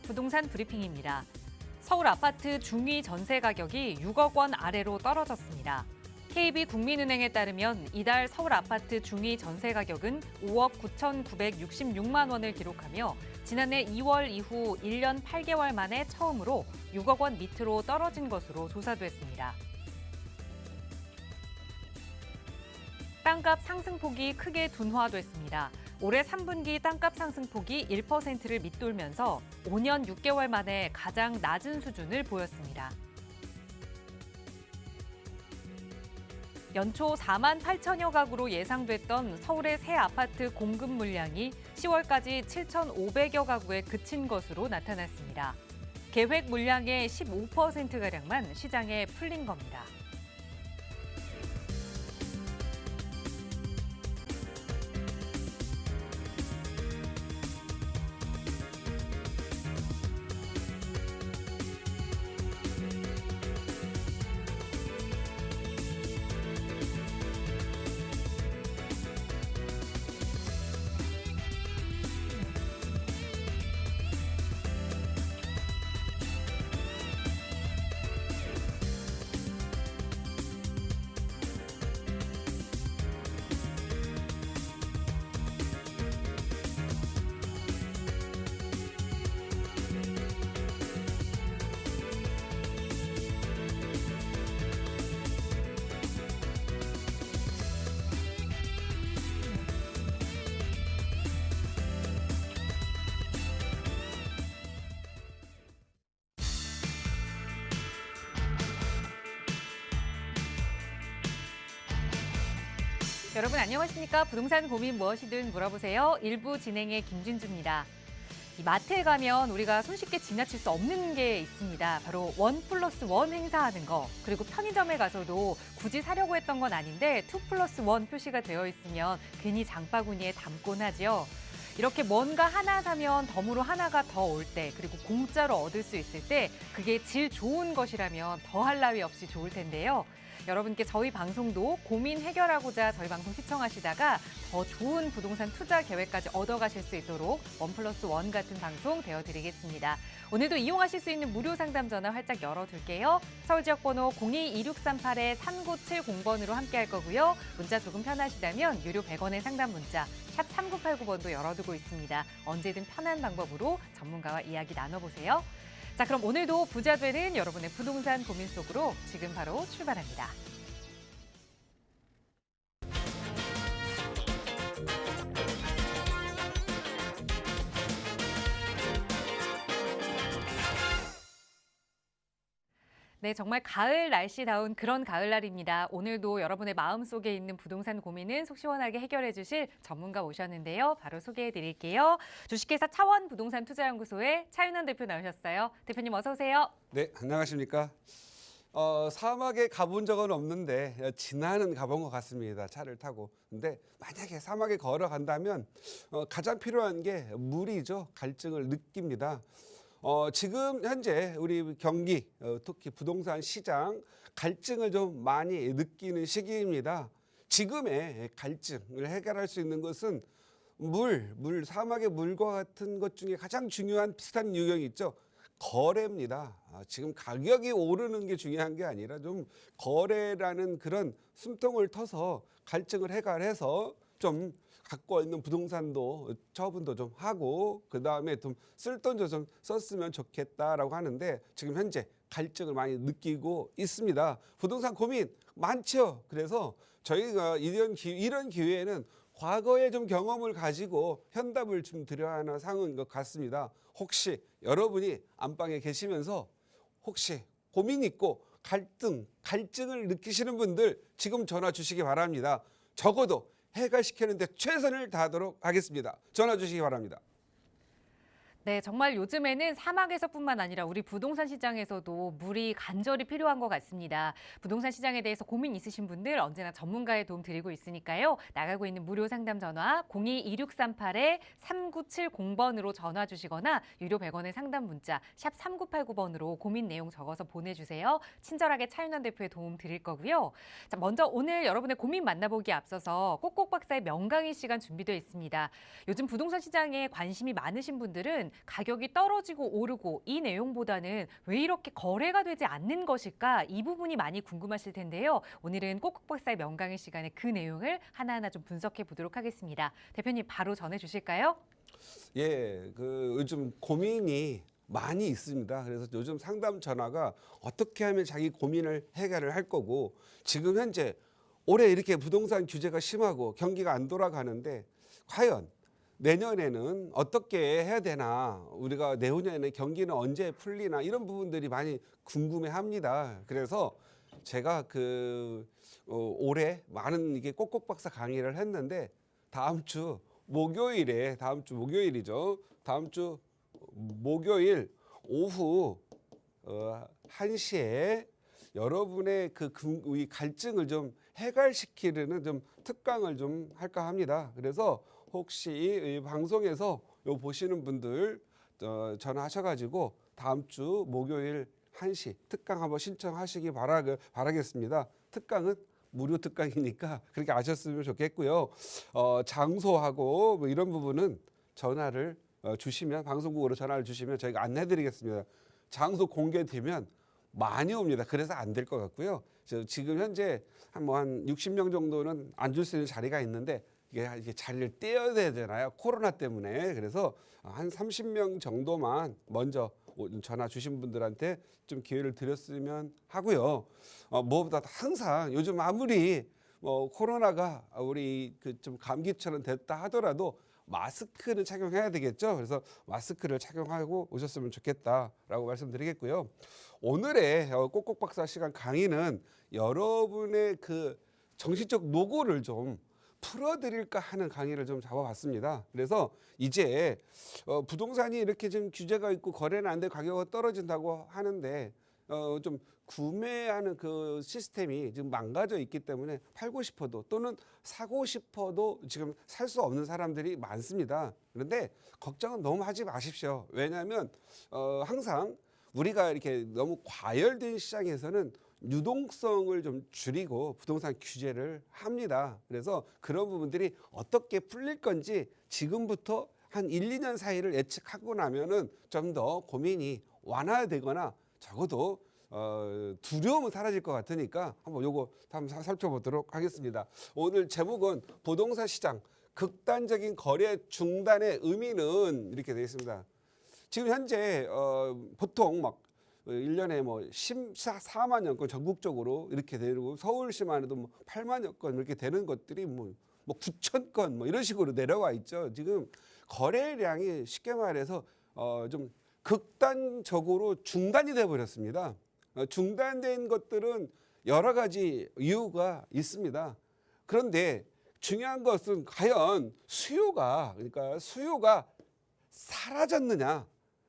부동산 브리핑입니다. 서울 아파트 중위 전세 가격이 6억 원 아래로 떨어졌습니다. KB국민은행에 따르면 이달 서울 아파트 중위 전세 가격은 5억 9,966만 원을 기록하며 지난해 2월 이후 1년 8개월 만에 처음으로 6억 원 밑으로 떨어진 것으로 조사됐습니다. 땅값 상승폭이 크게 둔화됐습니다. 올해 3분기 땅값 상승폭이 1%를 밑돌면서 5년 6개월 만에 가장 낮은 수준을 보였습니다. 연초 4만 8천여 가구로 예상됐던 서울의 새 아파트 공급 물량이 10월까지 7,500여 가구에 그친 것으로 나타났습니다. 계획 물량의 15%가량만 시장에 풀린 겁니다. 여러분 안녕하십니까? 부동산 고민 무엇이든 물어보세요. 일부 진행의 김진주입니다. 이 마트에 가면 우리가 손쉽게 지나칠 수 없는 게 있습니다. 바로 1+1 행사하는 거. 그리고 편의점에 가서도 굳이 사려고 했던 건 아닌데 2+1 표시가 되어 있으면 괜히 장바구니에 담곤 하죠. 이렇게 뭔가 하나 사면 덤으로 하나가 더 올 때, 그리고 공짜로 얻을 수 있을 때 그게 질 좋은 것이라면 더할 나위 없이 좋을 텐데요. 여러분께 저희 방송도 고민 해결하고자 저희 방송 시청하시다가 더 좋은 부동산 투자 계획까지 얻어가실 수 있도록 1+1 같은 방송 되어드리겠습니다. 오늘도 이용하실 수 있는 무료 상담 전화 활짝 열어둘게요. 서울 지역번호 02-2638-3970번으로 함께할 거고요. 문자 조금 편하시다면 유료 100원의 상담 문자 샵 3989번도 열어두고 있습니다. 언제든 편한 방법으로 전문가와 이야기 나눠보세요. 자, 그럼 오늘도 부자 되는 여러분의 부동산 고민 속으로 지금 바로 출발합니다. 네, 정말 가을 날씨다운 그런 가을날입니다. 오늘도 여러분의 마음속에 있는 부동산 고민은 속 시원하게 해결해 주실 전문가 모셨는데요. 바로 소개해 드릴게요. 주식회사 차원 부동산 투자연구소의 차윤환 대표 나오셨어요. 대표님 어서 오세요. 네, 안녕하십니까. 사막에 가본 적은 없는데 지나는 가본 것 같습니다. 차를 타고. 근데 만약에 사막에 걸어간다면 가장 필요한 게 물이죠. 갈증을 느낍니다. 지금 현재 우리 경기, 특히 부동산 시장 갈증을 좀 많이 느끼는 시기입니다. 지금의 갈증을 해결할 수 있는 것은 사막의 물과 같은 것 중에 가장 중요한 비슷한 유형이 있죠. 거래입니다. 지금 가격이 오르는 게 중요한 게 아니라 좀 거래라는 그런 숨통을 터서 갈증을 해결해서 좀 갖고 있는 부동산도 처분도 좀 하고 그다음에 좀 쓸 돈도 좀 썼으면 좋겠다라고 하는데 지금 현재 갈증을 많이 느끼고 있습니다. 부동산 고민 많죠. 그래서 저희가 이런 기회에는 과거의 좀 경험을 가지고 현답을 좀 드려야 하는 상황인 것 같습니다. 혹시 여러분이 안방에 계시면서 혹시 고민 있고 갈증을 느끼시는 분들 지금 전화 주시기 바랍니다. 적어도 해결시키는데 최선을 다하도록 하겠습니다. 전화 주시기 바랍니다. 네, 정말 요즘에는 사막에서뿐만 아니라 우리 부동산 시장에서도 물이 간절히 필요한 것 같습니다. 부동산 시장에 대해서 고민 있으신 분들 언제나 전문가의 도움 드리고 있으니까요. 나가고 있는 무료 상담 전화 02-2638-3970번으로 전화 주시거나 유료 100원의 상담 문자 샵 3989번으로 고민 내용 적어서 보내주세요. 친절하게 차윤환 대표의 도움 드릴 거고요. 자, 먼저 오늘 여러분의 고민 만나보기에 앞서서 꼭꼭 박사의 명강의 시간 준비되어 있습니다. 요즘 부동산 시장에 관심이 많으신 분들은 가격이 떨어지고 오르고 이 내용보다는 왜 이렇게 거래가 되지 않는 것일까? 이 부분이 많이 궁금하실 텐데요. 오늘은 꼭꼭 박사의 명강의 시간에 그 내용을 하나하나 좀 분석해 보도록 하겠습니다. 대표님 바로 전해 주실까요? 예, 요즘 고민이 많이 있습니다. 그래서 요즘 상담 전화가 어떻게 하면 자기 고민을 해결을 할 거고, 지금 현재 올해 이렇게 부동산 규제가 심하고 경기가 안 돌아가는데 과연 내년에는 어떻게 해야 되나, 우리가 내후년에 경기는 언제 풀리나, 이런 부분들이 많이 궁금해합니다. 그래서 제가 올해 많은 이게 꼭꼭 박사 강의를 했는데 다음 주 목요일이죠. 다음 주 목요일 오후 1시에 여러분의 이 갈증을 좀 해결시키려는 좀 특강을 좀 할까 합니다. 그래서 혹시 이 방송에서 요 보시는 분들 전화하셔가지고 다음 주 목요일 1시 특강 한번 신청하시기 바라겠습니다. 특강은 무료 특강이니까 그렇게 아셨으면 좋겠고요. 장소하고 뭐 이런 부분은 전화를 주시면, 방송국으로 전화를 주시면 저희가 안내드리겠습니다. 장소 공개되면 많이 옵니다. 그래서 안 될 것 같고요. 지금 현재 한 60명 정도는 앉을 수 있는 자리가 있는데 이게 자리를 떼어야 되잖아요. 코로나 때문에. 그래서 한 30명 정도만 먼저 전화 주신 분들한테 좀 기회를 드렸으면 하고요. 무엇보다 항상 요즘 아무리 코로나가 우리 좀 감기처럼 됐다 하더라도 마스크는 착용해야 되겠죠. 그래서 마스크를 착용하고 오셨으면 좋겠다라고 말씀드리겠고요. 오늘의 꼭꼭 박사 시간 강의는 여러분의 정신적 노고를 좀 풀어드릴까 하는 강의를 좀 잡아봤습니다. 그래서 이제 부동산이 이렇게 지금 규제가 있고 거래는 안 돼 가격이 떨어진다고 하는데 좀 구매하는 그 시스템이 지금 망가져 있기 때문에 팔고 싶어도 또는 사고 싶어도 지금 살 수 없는 사람들이 많습니다. 그런데 걱정은 너무 하지 마십시오. 왜냐하면 항상 우리가 이렇게 너무 과열된 시장에서는 유동성을 좀 줄이고 부동산 규제를 합니다. 그래서 그런 부분들이 어떻게 풀릴 건지 지금부터 한 1, 2년 사이를 예측하고 나면은 좀 더 고민이 완화되거나 적어도 두려움은 사라질 것 같으니까 요거 한번 살펴보도록 하겠습니다. 오늘 제목은 부동산 시장 극단적인 거래 중단의 의미는 이렇게 되어 있습니다. 지금 현재 보통 막 1년에 14만여 건 전국적으로 이렇게 되고 서울시만 해도 8만여 건 이렇게 되는 것들이 9천 건 이런 식으로 내려와 있죠. 지금 거래량이 쉽게 말해서 좀 극단적으로 중단이 돼 버렸습니다. 중단된 것들은 여러 가지 이유가 있습니다. 그런데 중요한 것은 과연 그러니까 수요가 사라졌느냐?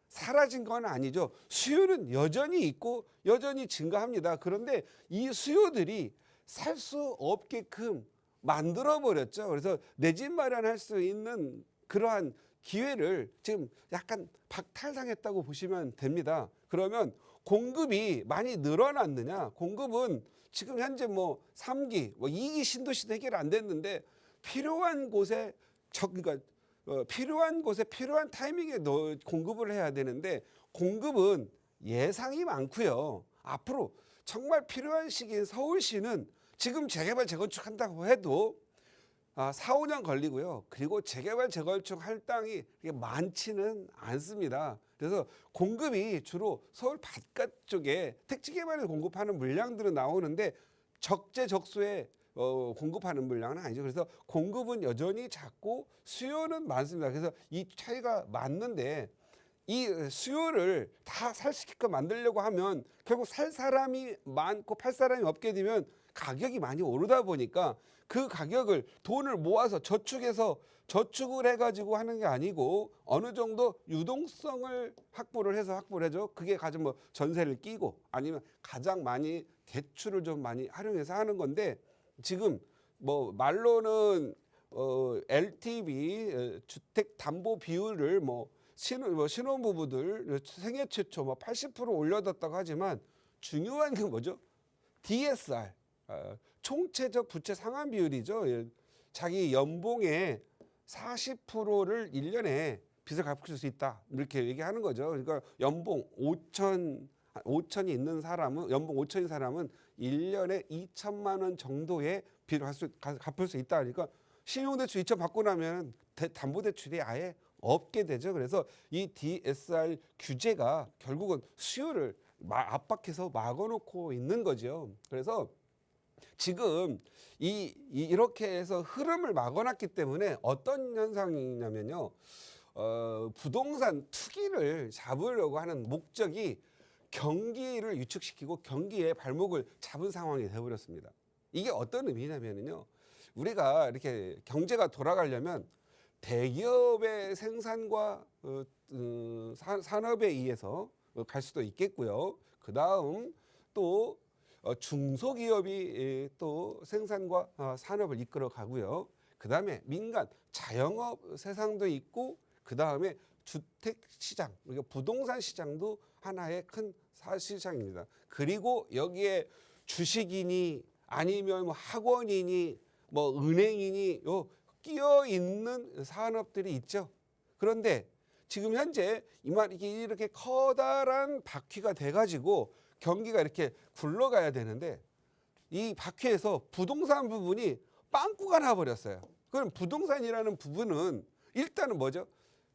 사라진 건 아니죠. 수요는 여전히 있고 여전히 증가합니다. 그런데 이 수요들이 살 수 없게끔 만들어 버렸죠. 그래서 내 집 마련할 수 있는 그러한 기회를 지금 약간 박탈당했다고 보시면 됩니다. 그러면 공급이 많이 늘어났느냐? 공급은 지금 현재 3기, 2기 신도시도 해결 안 됐는데 필요한 곳에 그러니까 필요한 곳에 필요한 타이밍에 공급을 해야 되는데 공급은 예상이 많고요. 앞으로 정말 필요한 시기인 서울시는 지금 재개발 재건축한다고 해도 4, 5년 걸리고요. 그리고 재개발 재건축 할 땅이 많지는 않습니다. 그래서 공급이 주로 서울 바깥 쪽에 택지개발에 공급하는 물량들은 나오는데 적재적소에 공급하는 물량은 아니죠. 그래서 공급은 여전히 작고 수요는 많습니다. 그래서 이 차이가 맞는데 이 수요를 다 살 수 있게끔 만들려고 하면 결국 살 사람이 많고 팔 사람이 없게 되면 가격이 많이 오르다 보니까 그 가격을 돈을 모아서 저축을 해가지고 하는 게 아니고 어느 정도 유동성을 확보를 해죠. 그게 가장 전세를 끼고 아니면 가장 많이 대출을 좀 많이 활용해서 하는 건데 지금 말로는 LTV 주택 담보 비율을 신혼부부들 생애 최초 80% 올려뒀다고 하지만 중요한 게 뭐죠? DSR 총체적 부채 상환 비율이죠. 자기 연봉의 40%를 1년에 빚을 갚을 수 있다 이렇게 얘기하는 거죠. 그러니까 연봉 5천이 있는 사람은 연봉 5천인 사람은 1년에 2천만 원 정도의 빚을 갚을 수 있다. 그러니까 신용대출 2천 받고 나면 담보대출이 아예 없게 되죠. 그래서 이 DSR 규제가 결국은 수요를 압박해서 막아놓고 있는 거죠. 그래서 지금 이렇게 해서 흐름을 막아놨기 때문에 어떤 현상이냐면요. 부동산 투기를 잡으려고 하는 목적이 경기를 유축시키고 경기의 발목을 잡은 상황이 되어버렸습니다. 이게 어떤 의미냐면요. 우리가 이렇게 경제가 돌아가려면 대기업의 생산과 산업에 의해서 갈 수도 있겠고요. 그 다음 또 중소기업이 또 생산과 산업을 이끌어 가고요. 그 다음에 민간 자영업 세상도 있고 그 다음에 주택 시장, 그러니까 부동산 시장도 하나의 큰 시장입니다. 그리고 여기에 주식이니 아니면 뭐 학원이니 뭐 은행이니 끼어 있는 산업들이 있죠. 그런데 지금 현재 이렇게 커다란 바퀴가 돼가지고 경기가 이렇게 굴러가야 되는데 이 바퀴에서 부동산 부분이 빵꾸가 나버렸어요. 그럼 부동산이라는 부분은 일단은 뭐죠?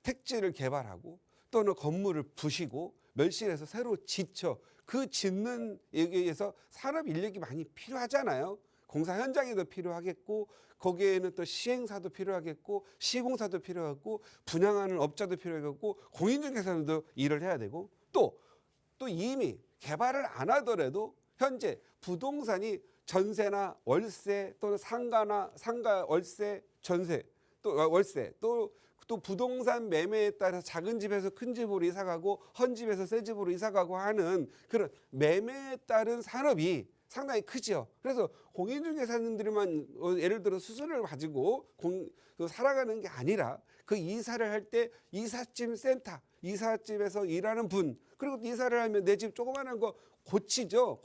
택지를 개발하고 또는 건물을 부시고 멸실해서 새로 짓죠. 그 짓는 여기에서 산업 인력이 많이 필요하잖아요. 공사 현장에도 필요하겠고 거기에는 또 시행사도 필요하겠고 시공사도 필요하고 분양하는 업자도 필요하겠고 공인중개사도 일을 해야 되고 또 이미 개발을 안 하더라도 현재 부동산이 전세나 월세 또는 상가 월세 전세 또 월세 또 부동산 매매에 따라서 작은 집에서 큰 집으로 이사 가고 헌 집에서 새 집으로 이사 가고 하는 그런 매매에 따른 산업이 상당히 크죠. 그래서 공인중개사님들만 예를 들어 수수료를 가지고 살아가는 게 아니라 그 이사를 할 때 이삿짐 센터, 이삿집에서 일하는 분, 그리고 이사를 하면 내 집 조그마한 거 고치죠.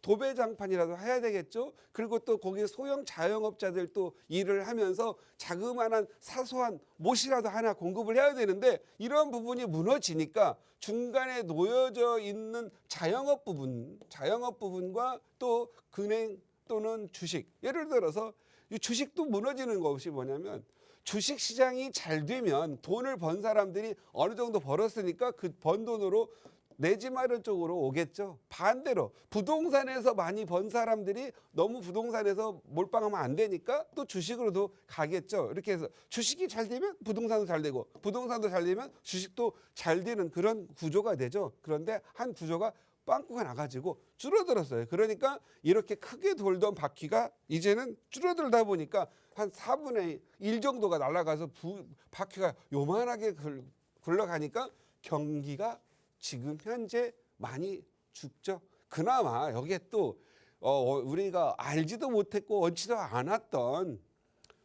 도배장판이라도 해야 되겠죠. 그리고 또 거기에 소형 자영업자들 또 일을 하면서 자그마한 사소한 못이라도 하나 공급을 해야 되는데 이런 부분이 무너지니까 중간에 놓여져 있는 자영업 부분과 또 은행 또는 주식, 예를 들어서 이 주식도 무너지는 것이 뭐냐면 주식 시장이 잘 되면 돈을 번 사람들이 어느 정도 벌었으니까 그 번 돈으로 내 집 마련 쪽으로 오겠죠. 반대로 부동산에서 많이 번 사람들이 너무 부동산에서 몰빵하면 안 되니까 또 주식으로도 가겠죠. 이렇게 해서 주식이 잘 되면 부동산도 잘 되고 부동산도 잘 되면 주식도 잘 되는 그런 구조가 되죠. 그런데 한 구조가 빵꾸가 나가지고 줄어들었어요. 그러니까 이렇게 크게 돌던 바퀴가 이제는 줄어들다 보니까 한 4분의 1 정도가 날아가서 바퀴가 요만하게 굴러가니까 경기가 지금 현재 많이 죽죠. 그나마 여기에 또 우리가 알지도 못했고 원치도 않았던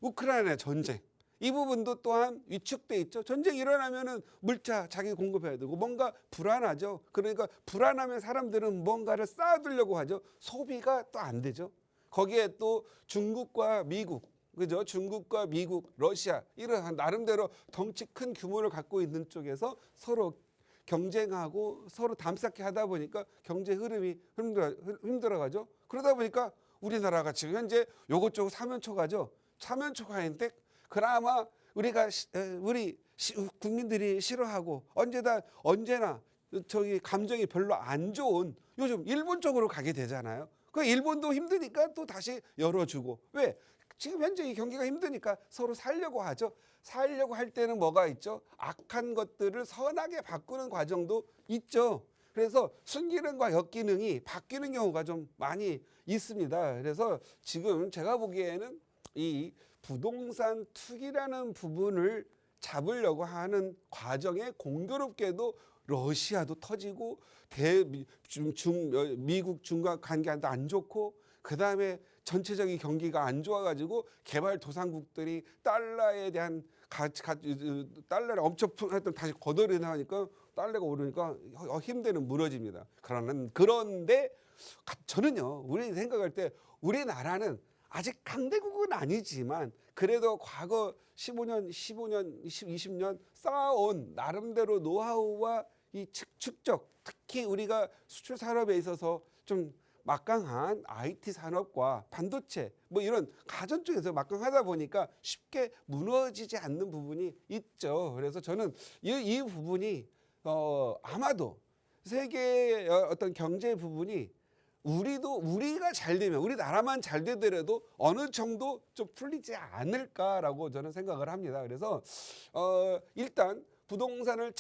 우크라이나 전쟁, 이 부분도 또한 위축돼 있죠. 전쟁이 일어나면은 물자 자기 공급해야 되고 뭔가 불안하죠. 그러니까 불안하면 사람들은 뭔가를 쌓아두려고 하죠. 소비가 또 안 되죠. 거기에 또 중국과 미국, 그죠? 중국과 미국, 러시아 이런 나름대로 덩치 큰 규모를 갖고 있는 쪽에서 서로 경쟁하고 서로 담쌓게 하다 보니까 경제 흐름이 힘들어가죠. 그러다 보니까 우리나라가 지금 현재 요것저것 사면초가죠. 사면초가인데 그나마 우리 국민들이 싫어하고 언제나 저기 감정이 별로 안 좋은 요즘 일본 쪽으로 가게 되잖아요. 그 일본도 힘드니까 또 다시 열어주고 왜? 지금 현재 이 경기가 힘드니까 서로 살려고 하죠. 살려고 할 때는 뭐가 있죠? 악한 것들을 선하게 바꾸는 과정도 있죠. 그래서 순기능과 역기능이 바뀌는 경우가 좀 많이 있습니다. 그래서 지금 제가 보기에는 이 부동산 투기라는 부분을 잡으려고 하는 과정에 공교롭게도 러시아도 터지고 미국 중간 관계도 안 좋고 그 다음에 전체적인 경기가 안 좋아가지고 개발도상국들이 달러에 대한 달러를 엄청 했던 다시 거덜이 나니까 달러가 오르니까 힘대는 무너집니다. 그런데 저는요, 우리 생각할 때 우리나라는 아직 강대국은 아니지만 그래도 과거 15년, 20년 쌓아온 나름대로 노하우와 이 축적, 특히 우리가 수출 산업에 있어서 좀 막강한 IT 산업과 반도체 뭐 이런 가전 쪽에서 막강하다 보니까 쉽게 무너지지 않는 부분이 있죠. 그래서 저는 이 부분이 아마도 세계의 어떤 경제 부분이 우리가 잘 되면 우리나라만 잘 되더라도 어느 정도 좀 풀리지 않을까라고 저는 생각을 합니다. 그래서 일단 부동산을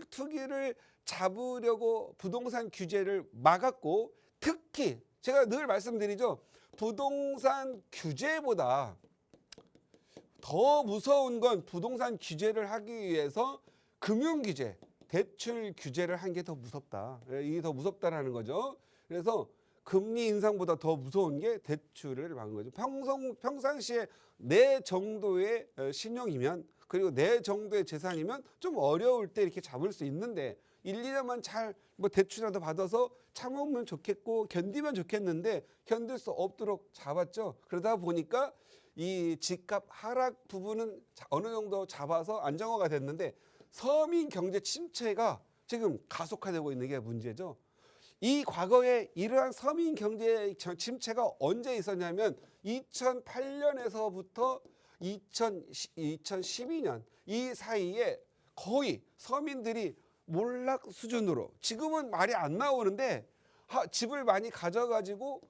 투기를 잡으려고 부동산 규제를 막았고, 특히 제가 늘 말씀드리죠. 부동산 규제보다 더 무서운 건 부동산 규제를 하기 위해서 금융 규제, 대출 규제를 한 게 더 무섭다. 이게 더 무섭다라는 거죠. 그래서 금리 인상보다 더 무서운 게 대출을 막은 거죠. 평상시에 내 정도의 신용이면, 그리고 내 정도의 재산이면 좀 어려울 때 이렇게 잡을 수 있는데 1, 2년만 잘 뭐 대출이라도 받아서 참으면 좋겠고 견디면 좋겠는데 견딜 수 없도록 잡았죠. 그러다 보니까 이 집값 하락 부분은 어느 정도 잡아서 안정화가 됐는데 서민 경제 침체가 지금 가속화되고 있는 게 문제죠. 이 과거에 이러한 서민 경제 침체가 언제 있었냐면 2008년에서부터 2012년 이 사이에 거의 서민들이 몰락 수준으로, 지금은 말이 안 나오는데 집을 많이 가져가지고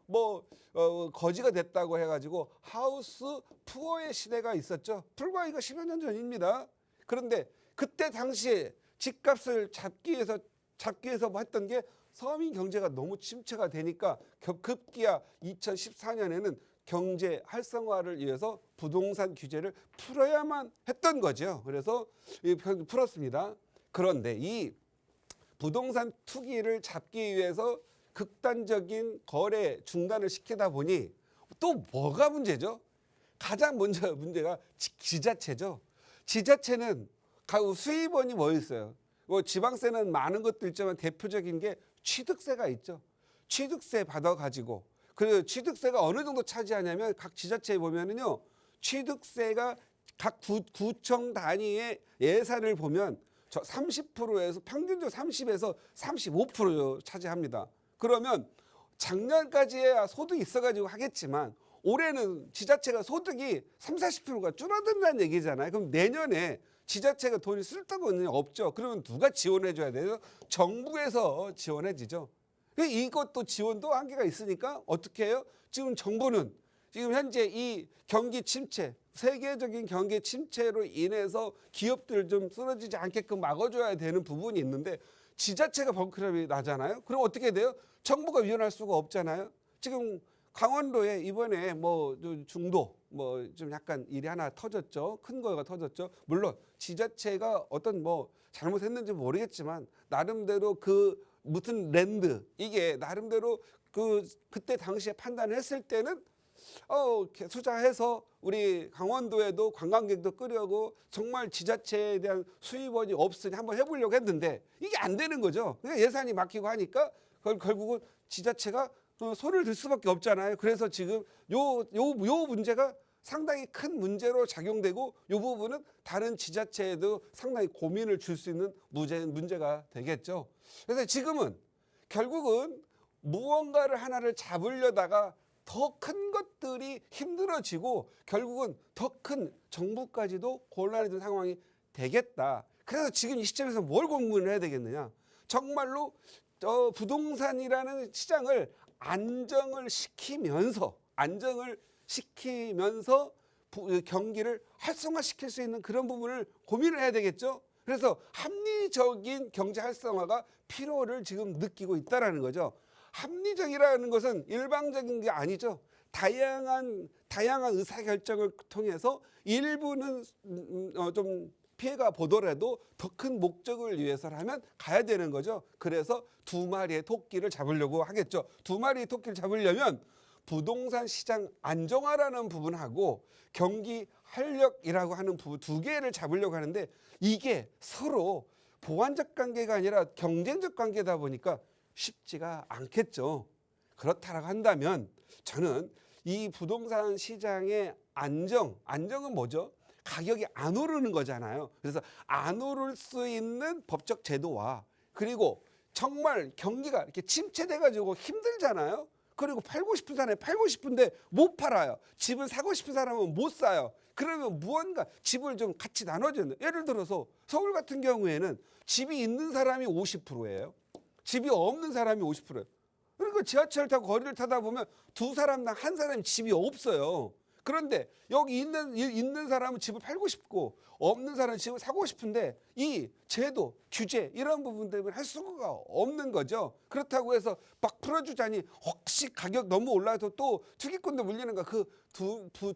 거지가 됐다고 해가지고 하우스 푸어의 시대가 있었죠. 불과 이거 10여 년 전입니다. 그런데 그때 당시에 집값을 잡기 위해서 했던 게 서민 경제가 너무 침체가 되니까 급기야 2014년에는 경제 활성화를 위해서 부동산 규제를 풀어야만 했던 거죠. 그래서 풀었습니다. 그런데 이 부동산 투기를 잡기 위해서 극단적인 거래 중단을 시키다 보니 또 뭐가 문제죠? 가장 먼저 문제가 지자체죠. 지자체는 수입원이 뭐 있어요? 지방세는 많은 것도 있지만 대표적인 게 취득세가 있죠. 취득세 받아가지고, 그리고 취득세가 어느 정도 차지하냐면 각 지자체에 보면은요, 취득세가 각 구청 단위의 예산을 보면 30%에서 평균적으로 30에서 35% 차지합니다. 그러면 작년까지야 소득이 있어가지고 하겠지만 올해는 지자체가 소득이 30~40%가 줄어든다는 얘기잖아요. 그럼 내년에 지자체가 돈이 쓸 데가 없죠. 그러면 누가 지원해 줘야 돼요? 정부에서 지원해 주죠. 이것도 지원도 한계가 있으니까 어떻게 해요? 지금 정부는 지금 현재 이 경기 침체, 세계적인 경기 침체로 인해서 기업들 좀 쓰러지지 않게끔 막아줘야 되는 부분이 있는데 지자체가 벙크럽이 나잖아요. 그럼 어떻게 돼요? 정부가 위원할 수가 없잖아요. 지금 강원도에 이번에 중도 좀 약간 일이 하나 터졌죠. 큰 거가 터졌죠. 물론 지자체가 어떤 잘못했는지 모르겠지만 나름대로 무슨 랜드 이게 나름대로 그때 당시에 판단을 했을 때는 투자해서 우리 강원도에도 관광객도 끌려고 정말 지자체에 대한 수입원이 없으니 한번 해보려고 했는데 이게 안 되는 거죠. 그러니까 예산이 막히고 하니까 결국은 지자체가 손을 들 수밖에 없잖아요. 그래서 지금 요 문제가 상당히 큰 문제로 작용되고 이 부분은 다른 지자체에도 상당히 고민을 줄 수 있는 문제가 되겠죠. 그래서 지금은 결국은 무언가를 하나를 잡으려다가 더 큰 것들이 힘들어지고 결국은 더 큰 정부까지도 곤란해진 상황이 되겠다. 그래서 지금 이 시점에서 뭘 공부를 해야 되겠느냐. 정말로 부동산이라는 시장을 안정을 시키면서 경기를 활성화시킬 수 있는 그런 부분을 고민을 해야 되겠죠. 그래서 합리적인 경제 활성화가 필요를 지금 느끼고 있다라는 거죠. 합리적이라는 것은 일방적인 게 아니죠. 다양한 의사결정을 통해서 일부는 좀 피해가 보더라도 더 큰 목적을 위해서라면 가야 되는 거죠. 그래서 두 마리의 토끼를 잡으려고 하겠죠. 두 마리의 토끼를 잡으려면 부동산 시장 안정화라는 부분하고 경기 활력이라고 하는 부분 두 개를 잡으려고 하는데 이게 서로 보완적 관계가 아니라 경쟁적 관계다 보니까 쉽지가 않겠죠. 그렇다라고 한다면 저는 이 부동산 시장의 안정은 뭐죠? 가격이 안 오르는 거잖아요. 그래서 안 오를 수 있는 법적 제도와 그리고 정말 경기가 이렇게 침체돼가지고 힘들잖아요. 그리고 팔고 싶은 사람이 팔고 싶은데 못 팔아요. 집을 사고 싶은 사람은 못 사요. 그러면 무언가 집을 좀 같이 나눠주는. 예를 들어서 서울 같은 경우에는 집이 있는 사람이 50%예요. 집이 없는 사람이 50%예요. 그러니까 지하철 타고 거리를 타다 보면 두 사람당 한 사람이 집이 없어요. 그런데 여기 있는 사람은 집을 팔고 싶고 없는 사람은 집을 사고 싶은데 이 제도, 규제 이런 부분 때문에 할 수가 없는 거죠. 그렇다고 해서 막 풀어주자니 혹시 가격 너무 올라서 또 투기꾼도 물리는가 그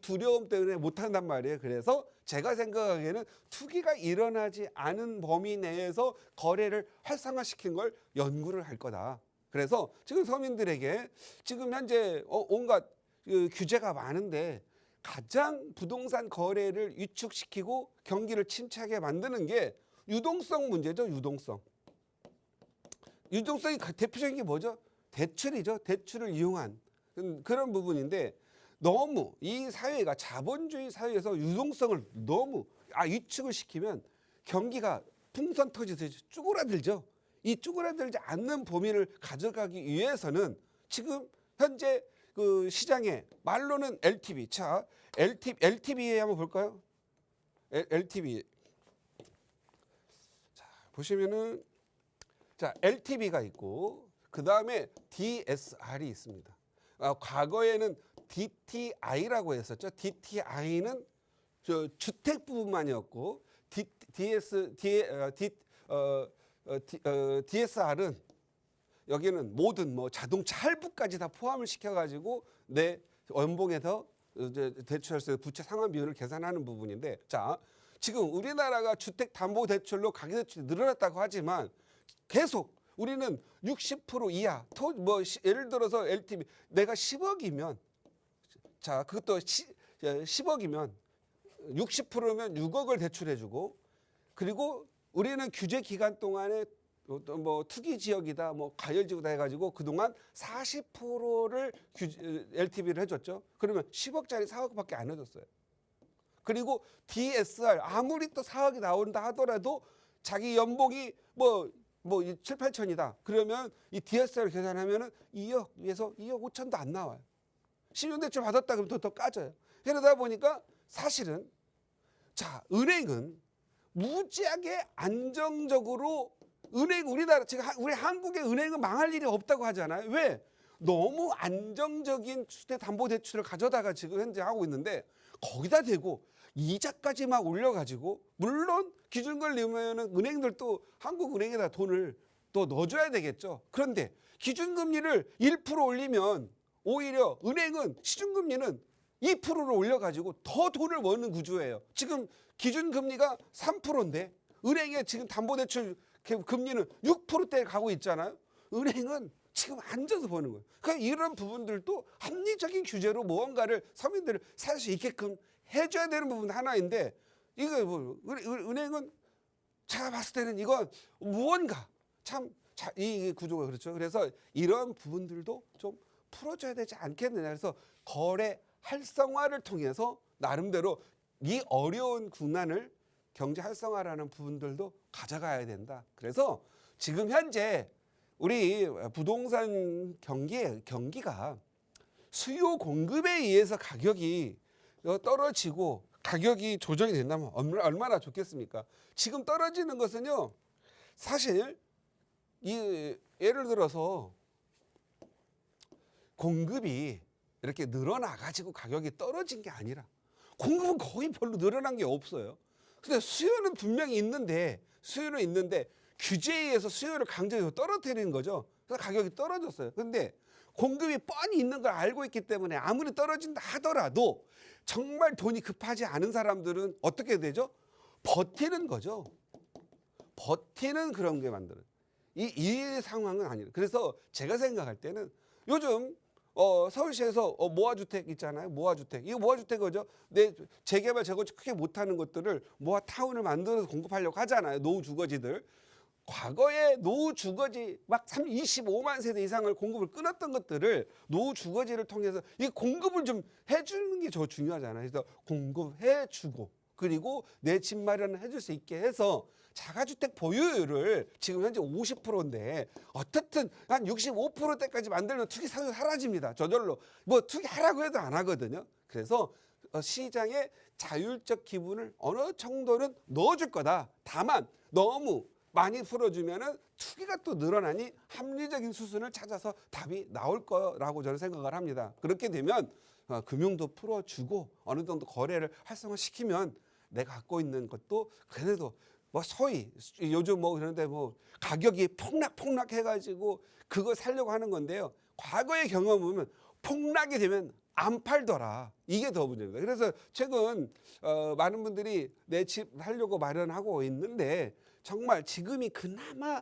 두려움 때문에 못한단 말이에요. 그래서 제가 생각하기에는 투기가 일어나지 않은 범위 내에서 거래를 활성화시킨 걸 연구를 할 거다. 그래서 지금 서민들에게 지금 현재 온갖 규제가 많은데 가장 부동산 거래를 위축시키고 경기를 침체하게 만드는 게 유동성 문제죠. 유동성이 대표적인 게 뭐죠? 대출이죠. 대출을 이용한 그런 부분인데 너무 이 사회가 자본주의 사회에서 유동성을 너무 위축을 시키면 경기가 풍선 터지듯이 쭈그라들죠. 이 쭈그라들지 않는 범위를 가져가기 위해서는 지금 현재 그 시장에 말로는 LTV. 자, LTV에 한번 볼까요? LTV. 자, 보시면은 자, LTV가 있고 그다음에 DSR이 있습니다. 과거에는 DTI라고 했었죠. DTI는 저 주택 부분만이었고 DSR은 여기는 모든 뭐 자동차 할부까지 다 포함을 시켜가지고 내 연봉에서 대출할 수 있는 부채 상환 비율을 계산하는 부분인데 자 지금 우리나라가 주택담보대출로 가계대출이 늘어났다고 하지만 계속 우리는 60% 이하 예를 들어서 LTV 내가 10억이면 자 그것도 10억이면 60%면 6억을 대출해주고 그리고 우리는 규제 기간 동안에 뭐 투기 지역이다, 뭐 과열 지구다 해가지고 그동안 40%를 LTV를 해줬죠. 그러면 10억짜리 4억밖에 안 해줬어요. 그리고 DSR 아무리 또 4억이 나온다 하더라도 자기 연봉이 뭐 7, 8천이다. 그러면 이 DSR 계산하면은 2억에서 2억 5천도 안 나와요. 신용대출 받았다 그러면 더 까져요. 그러다 보니까 사실은 자 은행은 무지하게 안정적으로 우리나라 지금 우리 한국의 은행은 망할 일이 없다고 하잖아요. 왜? 너무 안정적인 주택담보대출을 가져다가 지금 현재 하고 있는데 거기다 대고 이자까지 막 올려가지고 물론 기준금을 내면은 은행들도 한국은행에다 돈을 또 넣어줘야 되겠죠. 그런데 기준금리를 1% 올리면 오히려 은행은 시중금리는 2%를 올려가지고 더 돈을 버는 구조예요. 지금 기준금리가 3%인데 은행에 지금 담보대출 금리는 6%대에 가고 있잖아요. 은행은 지금 앉아서 버는 거예요. 그러니까 이런 부분들도 합리적인 규제로 무언가를 서민들을 살 수 있게끔 해줘야 되는 부분 하나인데 이거 뭐 은행은 제가 봤을 때는 이건 무언가 참 이 구조가 그렇죠. 그래서 이런 부분들도 좀 풀어줘야 되지 않겠느냐. 그래서 거래 활성화를 통해서 나름대로 이 어려운 국난을 경제 활성화라는 부분들도 가져가야 된다. 그래서 지금 현재 우리 부동산 경기가 수요 공급에 의해서 가격이 떨어지고 가격이 조정이 된다면 얼마나 좋겠습니까? 지금 떨어지는 것은요. 사실 예를 들어서 공급이 이렇게 늘어나가지고 가격이 떨어진 게 아니라 공급은 거의 별로 늘어난 게 없어요. 근데 수요는 분명히 있는데 규제에 의해서 수요를 강제로 떨어뜨리는 거죠. 그래서 가격이 떨어졌어요. 근데 공급이 뻔히 있는 걸 알고 있기 때문에 아무리 떨어진다 하더라도 정말 돈이 급하지 않은 사람들은 어떻게 되죠? 버티는 거죠. 버티는 그런 게 만드는. 이 상황은 아니에요. 그래서 제가 생각할 때는 요즘 서울시에서 모아주택 있잖아요. 모아주택. 이거 모아주택 거죠. 재개발 재건축 크게 못하는 것들을 모아타운을 만들어서 공급하려고 하잖아요. 노후 주거지들. 과거에 노후 주거지 막 25만 세대 이상을 공급을 끊었던 것들을 노후 주거지를 통해서 이 공급을 좀 해주는 게 저 중요하잖아요. 그래서 공급해주고 그리고 내 집 마련을 해줄 수 있게 해서 자가주택 보유율을 지금 현재 50%인데 어떻든 한 65%대까지 만들면 투기 사유 사라집니다. 저절로 뭐 투기하라고 해도 안 하거든요. 그래서 시장에 자율적 기분을 어느 정도는 넣어줄 거다. 다만 너무 많이 풀어주면은 투기가 또 늘어나니 합리적인 수순을 찾아서 답이 나올 거라고 저는 생각을 합니다. 그렇게 되면 금융도 풀어주고 어느 정도 거래를 활성화시키면 내가 갖고 있는 것도 그래도 뭐 소위 요즘 뭐 그런데 뭐 가격이 폭락 해가지고 그거 살려고 하는 건데요. 과거의 경험 보면 폭락이 되면 안 팔더라. 이게 더 문제입니다. 그래서 최근 많은 분들이 내 집 살려고 마련하고 있는데 정말 지금이 그나마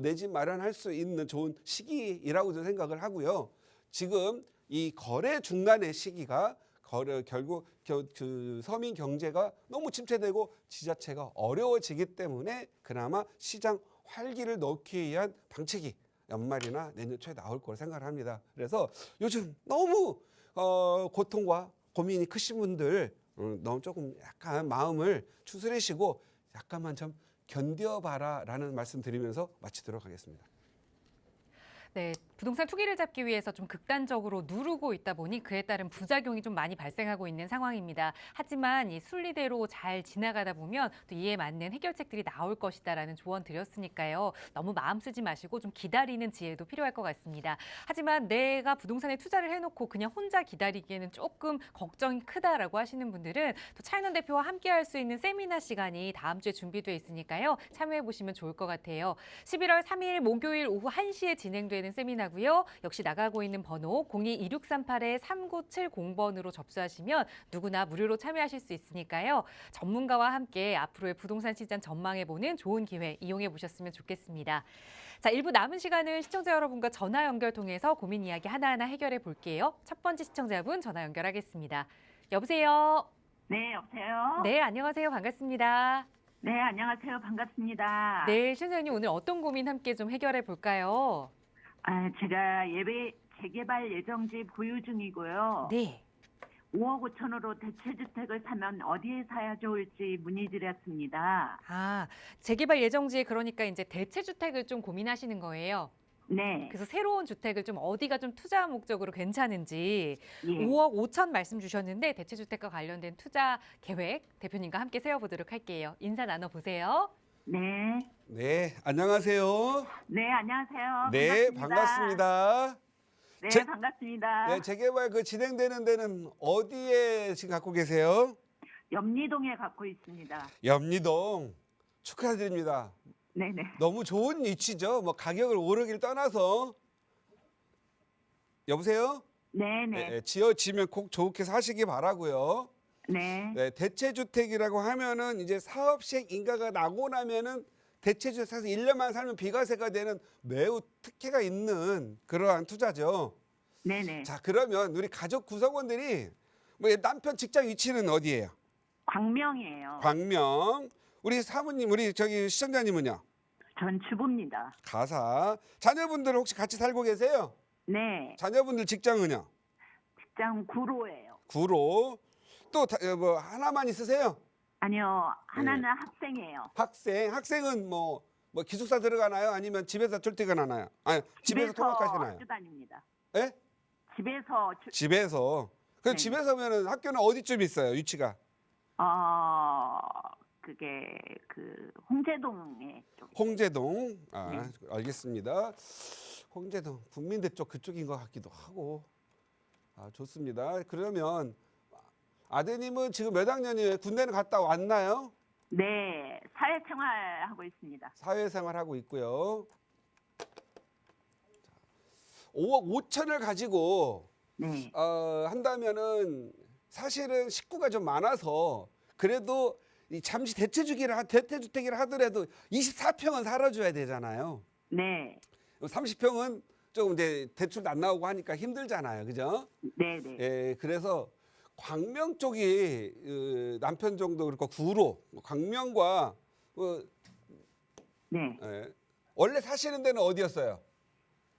내 집 마련할 수 있는 좋은 시기라고 저는 생각을 하고요. 지금 이 거래 중단의 시기가 결국 그 서민 경제가 너무 침체되고 지자체가 어려워지기 때문에 그나마 시장 활기를 넣기 위한 방책이 연말이나 내년 초에 나올 거라 생각을 합니다. 그래서 요즘 너무 고통과 고민이 크신 분들 너무 조금 약간 마음을 추스리시고 약간만 좀 견뎌봐라라는 말씀 드리면서 마치도록 하겠습니다. 네, 부동산 투기를 잡기 위해서 좀 극단적으로 누르고 있다 보니 그에 따른 부작용이 좀 많이 발생하고 있는 상황입니다. 하지만 이 순리대로 잘 지나가다 보면 또 이에 맞는 해결책들이 나올 것이다라는 조언 드렸으니까요. 너무 마음 쓰지 마시고 좀 기다리는 지혜도 필요할 것 같습니다. 하지만 내가 부동산에 투자를 해놓고 그냥 혼자 기다리기에는 조금 걱정이 크다라고 하시는 분들은 또 차인원 대표와 함께할 수 있는 세미나 시간이 다음 주에 준비되어 있으니까요. 참여해 보시면 좋을 것 같아요. 11월 3일 목요일 오후 1시에 진행되는 세미나고요. 역시 나가고 있는 번호 02-2638-3970번으로 접수하시면 누구나 무료로 참여하실 수 있으니까요. 전문가와 함께 앞으로의 부동산 시장 전망해보는 좋은 기회 이용해 보셨으면 좋겠습니다. 자, 1부 남은 시간은 시청자 여러분과 전화 연결 통해서 고민 이야기 하나하나 해결해 볼게요. 첫 번째 시청자분 전화 연결하겠습니다. 여보세요? 네, 여보세요? 네, 안녕하세요. 반갑습니다. 네, 안녕하세요. 반갑습니다. 네, 실장님 오늘 어떤 고민 함께 좀 해결해 볼까요? 제가 재개발 예정지 보유 중이고요. 네. 5억 5천으로 대체주택을 사면 어디에 사야 좋을지 문의드렸습니다. 아, 재개발 예정지에 그러니까 이제 대체주택을 좀 고민하시는 거예요. 네. 그래서 새로운 주택을 좀 어디가 좀 투자 목적으로 괜찮은지 예. 5억 5천 말씀 주셨는데 대체주택과 관련된 투자 계획 대표님과 함께 세워보도록 할게요. 인사 나눠보세요. 네. 네, 안녕하세요. 네, 안녕하세요. 네, 반갑습니다. 네, 제- 반갑습니다. 네, 재개발 그 진행되는 데는 어디에 지금 갖고 계세요? 염리동에 갖고 있습니다. 염리동 축하드립니다. 네네. 너무 좋은 위치죠. 뭐 가격을 오르길 떠나서 여보세요? 네네. 네, 지어지면 꼭 좋게 사시기 바라고요. 네. 네, 대체주택이라고 하면은 이제 사업 시행 인가가 나고 나면은 대체주택 사서 1년만 살면 비과세가 되는 매우 특혜가 있는 그러한 투자죠. 네네. 자, 그러면 우리 가족 구성원들이 뭐 남편 직장 위치는 어디예요? 광명이에요. 광명. 우리 사모님, 우리 저기 시청자님은요? 전 주부입니다. 가사. 자녀분들 혹시 같이 살고 계세요? 네. 자녀분들 직장은요? 직장 구로예요. 구로. 또 뭐 하나만 있으세요? 아니요, 하나는 학생이에요. 학생은 뭐 기숙사 들어가나요? 아니면 집에서 출퇴근하나요? 아니, 집에서 통학하시나요? 학교 다닙니다. 예? 집에서 집에서. 그 네. 집에서면은 학교는 어디쯤 있어요? 위치가? 그게 그 홍제동에 좀. 홍제동. 네. 알겠습니다. 홍제동 국민대 쪽 그쪽인 것 같기도 하고. 좋습니다. 그러면 아드님은 지금 몇 학년이에요? 군대는 갔다 왔나요? 네, 사회생활 하고 있습니다. 사회생활 하고 있고요. 5억 5천을 가지고 네, 한다면은 사실은 식구가 좀 많아서 그래도 이 잠시 대체주택이라 하더라도 24평은 살아줘야 되잖아요. 네, 30평은 조금 이제 대출도 안 나오고 하니까 힘들잖아요, 그죠? 네, 네. 예, 그래서 광명 쪽이 남편 정도 그렇고 구로 광명과 네, 원래 사시는 데는 어디였어요?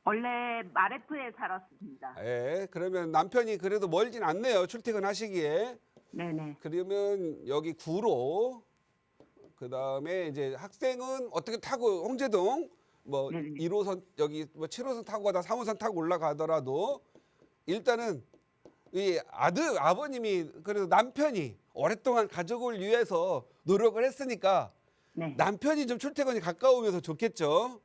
원래 마레프에 살았습니다. 예, 그러면 남편이 그래도 멀진 않네요. 출퇴근하시기에. 네네. 그러면 여기 구로, 그다음에 이제 학생은 어떻게 타고 홍제동 뭐 네네. 1호선 여기 뭐 7호선 타고 가다 3호선 타고 올라가더라도 일단은 이 아버님이 그래도 남편이 오랫동안 가족을 위해서 노력을 했으니까 네. 남편이 좀 출퇴근이 가까우면 더 좋겠죠.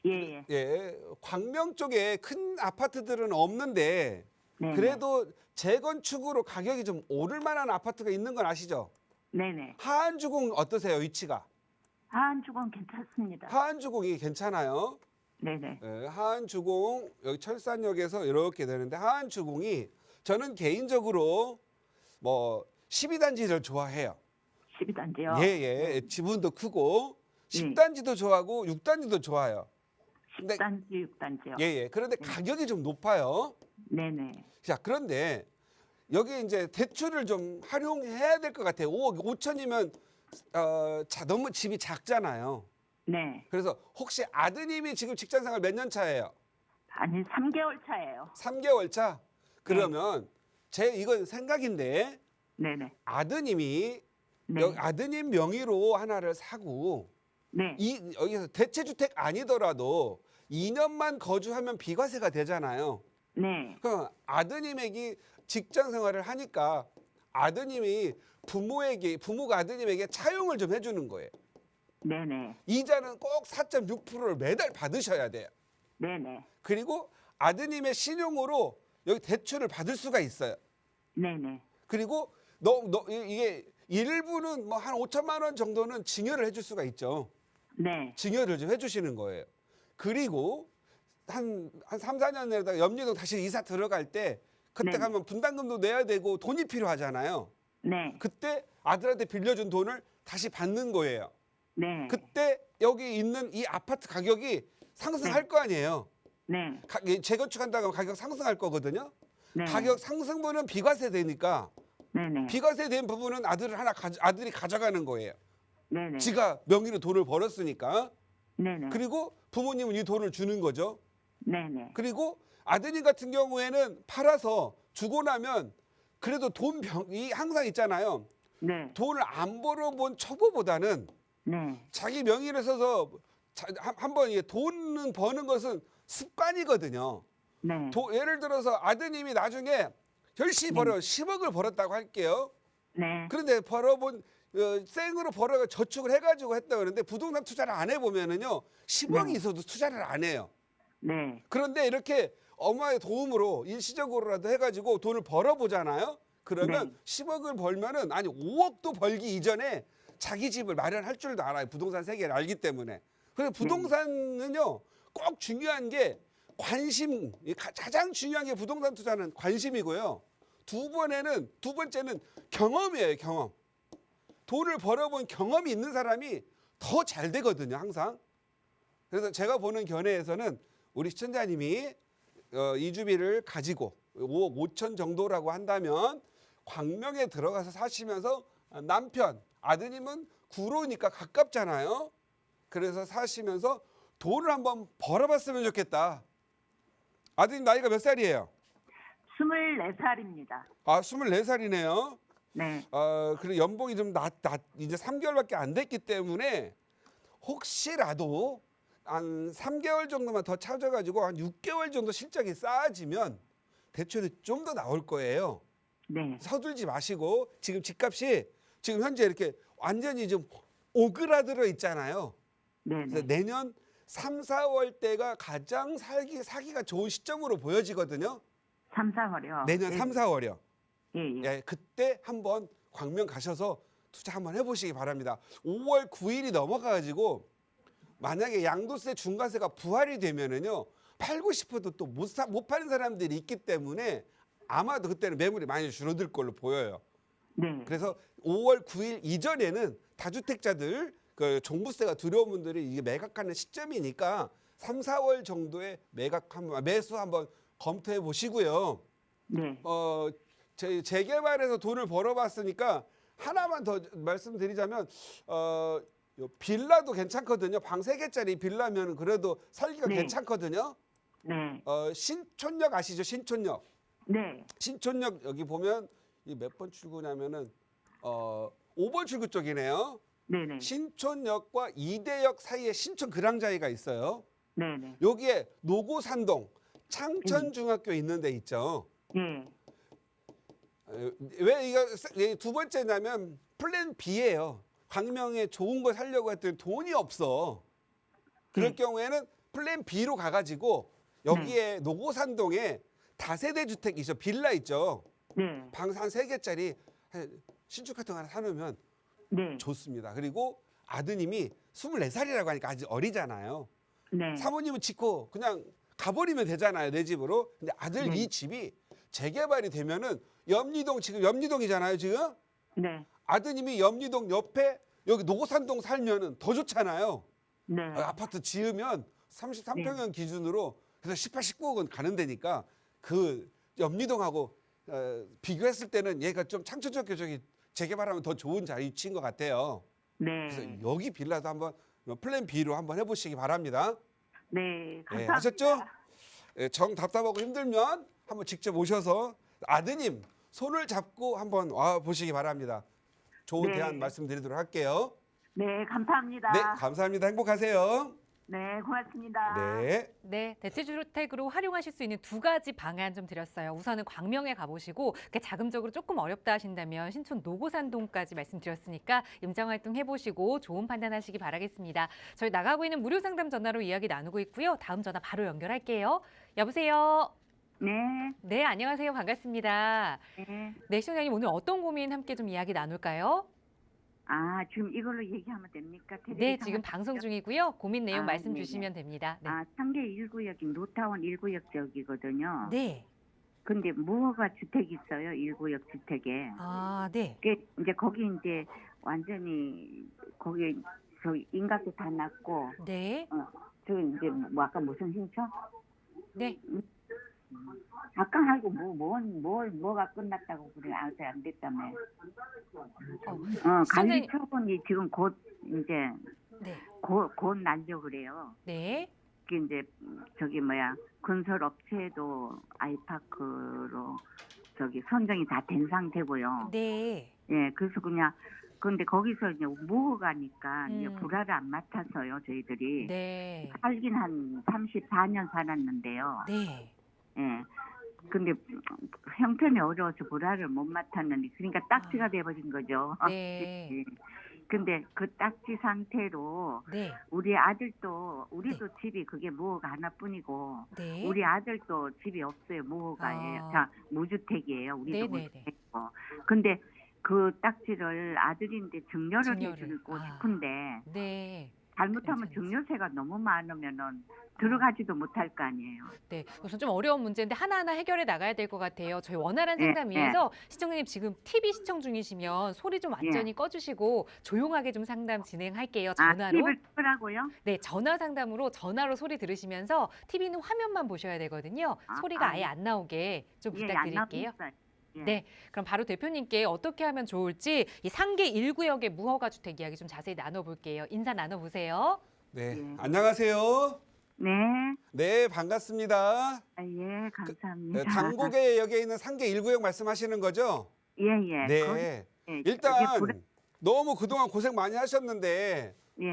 예. 예, 광명 쪽에 큰 아파트들은 없는데 네네. 그래도 재건축으로 가격이 좀 오를 만한 아파트가 있는 건 아시죠? 네네. 하안주공 어떠세요, 위치가? 하안주공 괜찮습니다. 하안주공이 괜찮아요. 네네. 예, 하안주공 여기 철산역에서 이렇게 되는데 하안주공이 저는 개인적으로 뭐 12단지를 좋아해요. 12단지요? 예, 지분도 크고 10단지도 좋아하고 6단지도 좋아요. 근데 10단지, 6단지요? 예. 그런데 가격이 좀 높아요. 네네. 자, 그런데 여기 이제 대출을 좀 활용해야 될 것 같아요. 5억 5천이면 너무 집이 작잖아요. 네. 그래서 혹시 아드님이 지금 직장생활 몇 년 차예요? 아니, 3개월 차예요. 3개월 차? 그러면 제 이건 생각인데 네네. 아드님이 네. 아드님 명의로 하나를 사고 네. 여기서 대체주택 아니더라도 2년만 거주하면 비과세가 되잖아요. 네. 그럼 아드님에게 직장 생활을 하니까 아드님이 부모가 아드님에게 차용을 좀 해주는 거예요. 네네. 이자는 꼭 4.6%를 매달 받으셔야 돼요. 네네. 그리고 아드님의 신용으로 여기 대출을 받을 수가 있어요. 네네. 그리고 이게 일부는 뭐 한 5천만 원 정도는 증여를 해줄 수가 있죠. 네. 증여를 좀 해주시는 거예요. 그리고 한 3, 4년 내다가 염리동 다시 이사 들어갈 때 그때 네. 가면 분담금도 내야 되고 돈이 필요하잖아요. 네. 그때 아들한테 빌려준 돈을 다시 받는 거예요. 네. 그때 여기 있는 이 아파트 가격이 상승할 거 아니에요. 네. 재건축한다고 하면 가격 상승할 거거든요. 네. 가격 상승분은 비과세 되니까 네네. 비과세 된 부분은 아들이 가져가는 거예요. 네네. 지가 명의로 돈을 벌었으니까. 네네. 그리고 부모님은 이 돈을 주는 거죠. 네네. 그리고 아드님 같은 경우에는 팔아서 주고 나면 그래도 돈이 항상 있잖아요. 네. 돈을 안 벌어본 초보보다는 네. 자기 명의를 써서 한번 돈은 버는 것은 습관이거든요. 네. 예를 들어서 아드님이 나중에 열심히 벌어 10억을 벌었다고 할게요. 네. 그런데 벌어본 생으로 벌어 저축을 해가지고 했다 그러는데 부동산 투자를 안 해보면은요 10억이 네. 있어도 투자를 안 해요. 네. 그런데 이렇게 엄마의 도움으로 일시적으로라도 해가지고 돈을 벌어보잖아요. 그러면 네. 10억을 벌면은 아니 5억도 벌기 이전에 자기 집을 마련할 줄도 알아요. 부동산 세계를 알기 때문에. 그래서 부동산은요 꼭 중요한 게 관심, 가장 중요한 게 부동산 투자는 관심이고요. 두 번째는 경험이에요. 경험. 돈을 벌어본 경험이 있는 사람이 더 잘 되거든요. 항상. 그래서 제가 보는 견해에서는 우리 시청자님이 이주비를 가지고 5억 5천 정도라고 한다면 광명에 들어가서 사시면서 아드님은 구로니까 가깝잖아요. 그래서 사시면서 돈을 한번 벌어봤으면 좋겠다. 아드님 나이가 몇 살이에요? 24살입니다. 아, 24살이네요. 네. 그리고 연봉이 좀 이제 3개월밖에 안 됐기 때문에 혹시라도 한 3개월 정도만 더 찾아가지고 한 6개월 정도 실적이 쌓아지면 대출이 좀 더 나올 거예요. 네. 서둘지 마시고 지금 집값이 지금 현재 이렇게 완전히 좀 오그라들어 있잖아요. 네. 그래서 내년 3, 4월 때가 가장 사기가 좋은 시점으로 보여지거든요. 3, 4월이요. 내년 예. 3, 4월이요. 예. 예, 그때 한번 광명 가셔서 투자 한번 해보시기 바랍니다. 5월 9일이 넘어가가지고 만약에 양도세, 중과세가 부활이 되면은요 팔고 싶어도 또 못 파는 사람들이 있기 때문에 아마도 그때는 매물이 많이 줄어들 걸로 보여요. 네. 그래서 5월 9일 이전에는 다주택자들 종부세가 들어온 분들이 이게 매각하는 시점이니까 3, 4월 정도에 매수 한번 검토해 보시고요. 네. 재개발해서 돈을 벌어봤으니까 하나만 더 말씀드리자면 요 빌라도 괜찮거든요. 방 3개짜리 빌라면 그래도 살기가 네. 괜찮거든요. 네. 신촌역 아시죠? 신촌역. 네. 신촌역 여기 보면 이 몇 번 출구냐면은 5번 출구 쪽이네요. 네네. 신촌역과 이대역 사이에 신촌 그랑자이가 있어요. 네네. 여기에 노고산동 창천중학교 있는 데 있죠. 예. 왜 이거 두 번째냐면 플랜 B예요. 광명에 좋은 거 살려고 했더니 돈이 없어. 그럴 네. 경우에는 플랜 B로 가가지고 여기에 노고산동에 다세대 주택이죠. 빌라 있죠. 네. 방 한 3개짜리 신축 같은 거 하나 사놓으면 네. 좋습니다. 그리고 아드님이 24살이라고 하니까 아직 어리잖아요. 네. 사모님은 짓고 그냥 가버리면 되잖아요. 내 집으로. 근데 아들 네. 이 집이 재개발이 되면은 염리동 지금 염리동이잖아요. 지금 네. 아드님이 염리동 옆에 여기 노고산동 살면은 더 좋잖아요. 네. 아파트 지으면 33평형 기준으로 그래서 18, 19억은 가는 데니까 그 염리동하고 비교했을 때는 얘가 좀 창조적 교정이 재개발하면 더 좋은 위치인 것 같아요. 네. 그래서 여기 빌라도 한번 플랜 B로 한번 해보시기 바랍니다. 네. 예, 감사합니다. 아셨죠? 예, 정 답답하고 힘들면 한번 직접 오셔서 아드님 손을 잡고 한번 와 보시기 바랍니다. 좋은 네. 대안 말씀드리도록 할게요. 네. 감사합니다. 네, 감사합니다. 행복하세요. 네. 고맙습니다. 네. 네, 대체주택으로 활용하실 수 있는 2가지 방안 좀 드렸어요. 우선은 광명에 가보시고 그게 자금적으로 조금 어렵다 하신다면 신촌 노고산동까지 말씀드렸으니까 임장활동 해보시고 좋은 판단하시기 바라겠습니다. 저희 나가고 있는 무료 상담 전화로 이야기 나누고 있고요. 다음 전화 바로 연결할게요. 여보세요. 네. 네, 안녕하세요. 반갑습니다. 네. 네, 시청자님 오늘 어떤 고민 함께 좀 이야기 나눌까요? 아, 지금 이걸로 얘기하면 됩니까? 네, 지금 방송 중이고요. 고민 내용 아, 말씀 네네. 주시면 됩니다. 네. 아, 상계 1구역이 노타운 1구역 지역이거든요. 네. 근데 무허가 주택이 있어요. 1구역 주택에. 아, 네. 그게 이제 거기 이제 완전히 거기 저 인가도 다 났고 네. 저 이제 뭐 아까 무슨 신청? 네. 아까 하고 뭐가 끝났다고 그래. 아직 안 됐다며. 관리 시청자님- 처분이 지금 곧 이제 네. 곧 날려 그래요. 네. 그 이제 저기 뭐야 건설 업체도 아이파크로 저기 선정이 다 된 상태고요. 네. 예, 그래서 그냥 근데 거기서 이제 무허가니까 이제 음. 불화를 안 맡아서요 저희들이 네. 살긴 한 34년 살았는데요. 네. 예. 근데 형편이 어려워서 불화를 못 맡았는데 그러니까 딱지가 돼버린 거죠. 네. 예. 근데 그 딱지 상태로 네. 우리 아들도 우리도 집이 그게 무허가 하나뿐이고 네. 우리 아들도 집이 없어요. 무허가예요. 자, 무주택이에요. 우리도 네네네. 무주택이고. 근데 그 딱지를 아들인데 증여를 증여를. 해주고 아. 싶은데 네. 잘못하면 괜찮은지. 증여세가 너무 많으면은 들어가지도 못할 거 아니에요. 네. 우선 좀 어려운 문제인데 하나하나 해결해 나가야 될 것 같아요. 저희 원활한 네, 상담 네. 위해서 시청자님 지금 TV 시청 중이시면 소리 좀 완전히 꺼주시고 조용하게 좀 상담 진행할게요. 전화로. 팁을 끄라고요? 네, 전화 상담으로 전화로 소리 들으시면서 TV는 화면만 보셔야 되거든요. 소리가 아예 안 나오게 좀 예, 안 부탁드릴게요. 나왔어요. 예. 네, 그럼 바로 대표님께 어떻게 하면 좋을지 이 상계 1구역의 무허가 주택 이야기 좀 자세히 나눠볼게요. 인사 나눠보세요. 네. 예. 안녕하세요. 네. 네, 반갑습니다. 아, 예, 감사합니다. 당국역에 있는 상계 1구역 말씀하시는 거죠? 예, 예. 네. 예, 일단 그게 너무 그동안 고생 많이 하셨는데 예,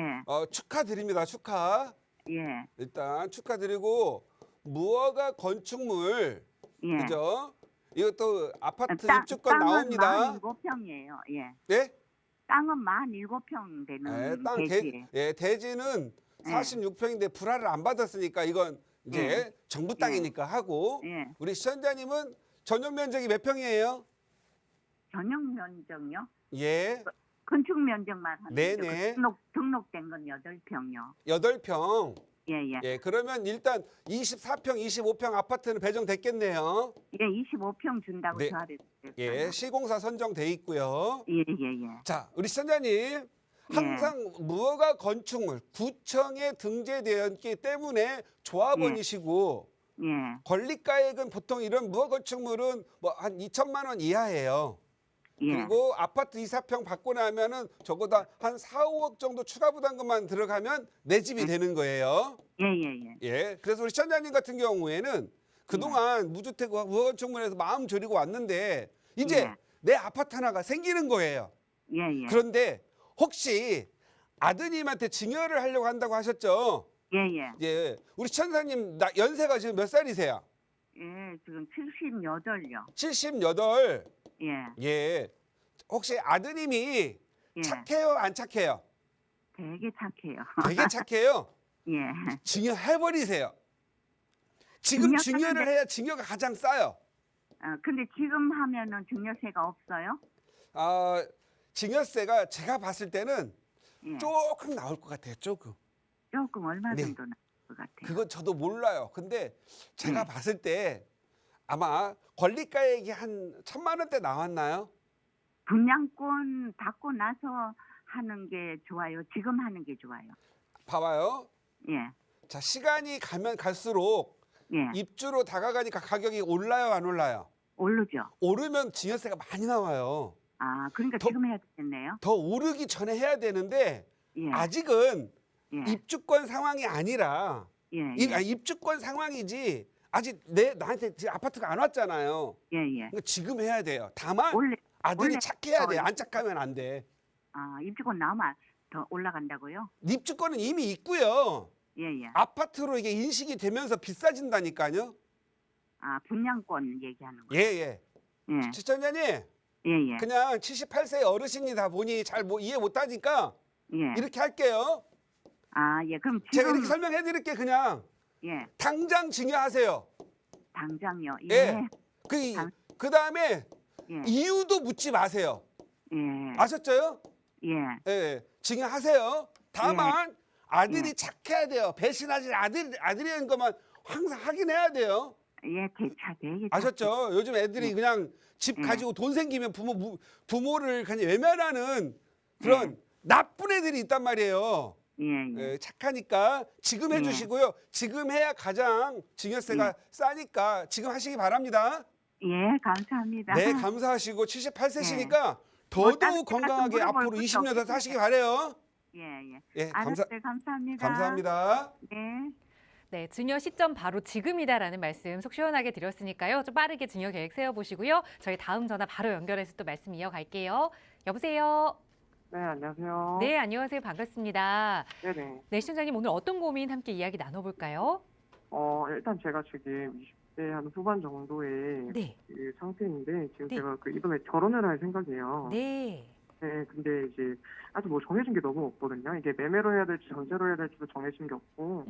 축하드립니다. 축하. 예, 일단 축하드리고 무허가 건축물 예. 그죠? 이것도 아파트 땅- 입주권 나옵니다. 47평이에요. 예. 네? 땅은 47평 되는 네, 땅 대지예요. 대지는 예. 46평인데 불화를 안 받았으니까 이건 이제 정부 땅이니까 하고 예. 우리 시청자님은 전용 면적이 몇 평이에요? 전용 면적요? 예, 건축 면적만 하는데 네네. 등록된 건 8평요. 8평. 예, 예. 예, 그러면 일단 24평, 25평 아파트는 배정됐겠네요. 예, 25평 준다고 네. 조합했어요. 예, 시공사 선정돼 있고요. 예, 예, 예. 자, 우리 시청자님 항상 무허가 건축물 구청에 등재되어 있기 때문에 조합원이시고 예. 권리가액은 보통 이런 무허가 건축물은 뭐 한 2천만 원 이하예요. 예. 그리고 아파트 이사평 받고 나면은 적어도 한 4, 5억 정도 추가 부담금만 들어가면 내 집이 되는 거예요. 예, 예, 예. 예. 그래서 우리 시청자님 같은 경우에는 그동안 무주택 무건축물에서 마음 졸이고 왔는데 이제 예. 내 아파트 하나가 생기는 거예요. 예, 예. 그런데 혹시 아드님한테 증여를 하려고 한다고 하셨죠? 예, 예. 예. 우리 시청자님 연세가 지금 몇 살이세요? 예, 지금 78요. 78. 예. 예. 혹시 아드님이 예. 착해요, 안 착해요? 되게 착해요. 되게 착해요. 예. 증여해버리세요. 지금 증여하는데- 증여를 해야 증여가 가장 싸요. 근데 지금 하면은 증여세가 없어요? 아, 증여세가 제가 봤을 때는 예. 조금 나올 것 같아요. 조금. 조금 얼마 네. 정도 나올 것 같아요. 그건 저도 몰라요. 근데 제가 네. 봤을 때 아마 권리가액이 한 1,000만 원대 나왔나요? 분양권 받고 나서 하는 게 좋아요. 지금 하는 게 좋아요. 봐봐요. 예. 자, 시간이 가면 갈수록 예. 입주로 다가가니까 가격이 올라요, 안 올라요? 오르죠. 오르면 증여세가 많이 나와요. 그러니까 더- 지금 해야 되겠네요. 더 오르기 전에 해야 되는데 예. 아직은 예. 입주권 상황이 아니라 예. 입주권 상황이지 아직 나한테 지금 아파트가 안 왔잖아요. 예. 예. 그러니까 지금 해야 돼요. 다만 원래 아들이 원래- 착해야 돼. 안 착하면 안 돼. 입주권 나오면 더 올라간다고요? 입주권은 이미 있고요. 예, 예. 아파트로 이게 인식이 되면서 비싸진다니까요. 분양권 얘기하는 거. 예, 예. 예. 시청자님, 예, 예. 그냥 78세 어르신이다 보니 잘 이해 못하니까 예. 이렇게 할게요. 예. 그럼 제가 지금 이렇게 설명해 드릴게 그냥. 예. 당장 증여하세요. 당장요. 예. 예. 그 다음에 예. 이유도 묻지 마세요. 예. 아셨죠? 예. 예. 증여하세요. 다만 아들이 착해야 돼요. 배신하지 아들이라는 것만 항상 확인해야 돼요. 예. 되게 아셨죠? 요즘 애들이 그냥 집 예. 가지고 돈 생기면 부모를 그냥 외면하는 그런 나쁜 애들이 있단 말이에요. 예, 예. 예, 착하니까 지금 해주시고요. 지금 해야 가장 증여세가 싸니까 지금 하시기 바랍니다. 예, 감사합니다. 네, 감사하시고 78세시니까 뭐 더더욱 다른 건강하게 물어볼 앞으로 것도 20년 더 없으니까. 사시기 바래요. 예, 예. 예, 알았어요. 감사합니다. 감사합니다. 네. 네, 증여 시점 바로 지금이다라는 말씀 속 시원하게 드렸으니까요. 좀 빠르게 증여 계획 세워보시고요. 저희 다음 전화 바로 연결해서 또 말씀 이어갈게요. 여보세요. 네, 안녕하세요. 네, 안녕하세요. 반갑습니다. 네네. 네, 시청자님 오늘 어떤 고민 함께 이야기 나눠볼까요? 일단 제가 지금 20대 한 후반 정도의 네, 그 상태인데, 지금 네. 제가 이번에 결혼을 할 생각이에요. 네, 네, 근데 이제 아직 뭐 정해진 게 너무 없거든요. 이게 매매로 해야 될지 전세로 해야 될지도 정해진 게 없고,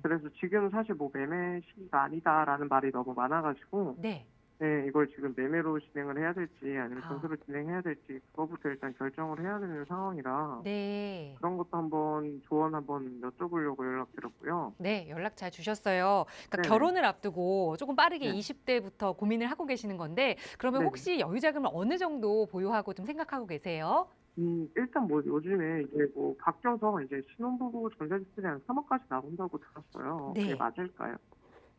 그래서 지금 사실 뭐 매매 시기가 아니다라는 말이 너무 많아가지고, 네. 네, 이걸 지금 매매로 진행을 해야 될지 아니면 아. 전세로 진행해야 될지 그거부터 일단 결정을 해야 되는 상황이라 네. 그런 것도 한번 조언 한번 여쭤보려고 연락드렸고요. 네, 연락 잘 주셨어요. 그러니까 네네. 결혼을 앞두고 조금 빠르게 네. 20대부터 고민을 하고 계시는 건데 그러면 네네. 혹시 여유 자금을 어느 정도 보유하고 좀 생각하고 계세요? 일단 뭐 요즘에 이제 뭐 바뀌어서 이제 신혼부부 전세지출이 한 3억까지 나온다고 들었어요. 네. 그게 맞을까요?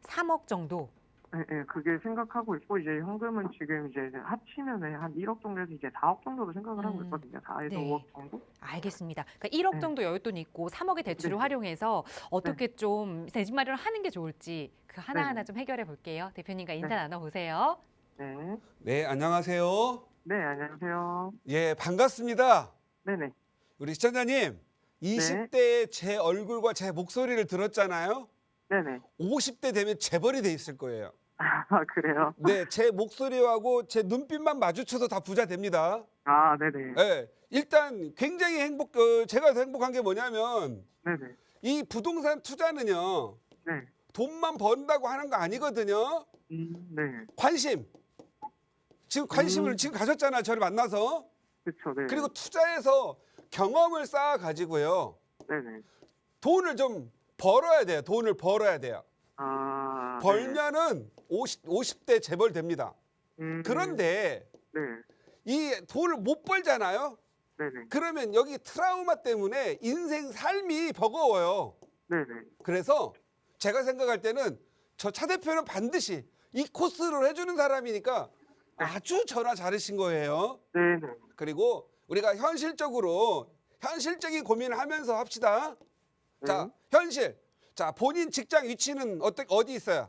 3억 정도. 네, 네, 그게 생각하고 있고 이제 현금은 지금 이제 합치면은 한 1억 정도에서 이제 4억 정도로 생각을 하고 있거든요. 4에서 네. 5억 정도? 알겠습니다. 그러니까 1억 네. 정도 여윳돈 있고 3억의 대출을 네. 활용해서 어떻게 좀 내 집 마련을 하는 게 좋을지 그 하나하나 네네. 좀 해결해 볼게요. 대표님과 인사 네. 나눠보세요. 네. 네, 안녕하세요. 네, 안녕하세요. 예, 반갑습니다. 네네. 우리 시청자님, 20대의 제 얼굴과 제 목소리를 들었잖아요. 네네. 50대 되면 재벌이 돼 있을 거예요. 그래요? 네, 제 목소리하고 제 눈빛만 마주쳐도 다 부자 됩니다. 네네. 네, 일단 굉장히 제가 더 행복한 게 뭐냐면 네네. 이 부동산 투자는요, 네. 돈만 번다고 하는 거 아니거든요. 네. 관심. 지금 관심을 지금 가졌잖아요. 저를 만나서. 그쵸, 네. 그리고 투자해서 경험을 쌓아 가지고요. 네네. 돈을 좀 벌어야 돼요. 돈을 벌어야 돼요. 네. 벌면은 50대 재벌 됩니다. 그런데 네. 이 돈을 못 벌잖아요. 네네. 그러면 여기 트라우마 때문에 인생 삶이 버거워요. 네네. 그래서 제가 생각할 때는 저 차 대표는 반드시 이 코스를 해주는 사람이니까 아주 전화 잘하신 거예요. 네네. 그리고 우리가 현실적인 고민을 하면서 합시다. 자, 현실. 자, 본인 직장 위치는 어디 있어요?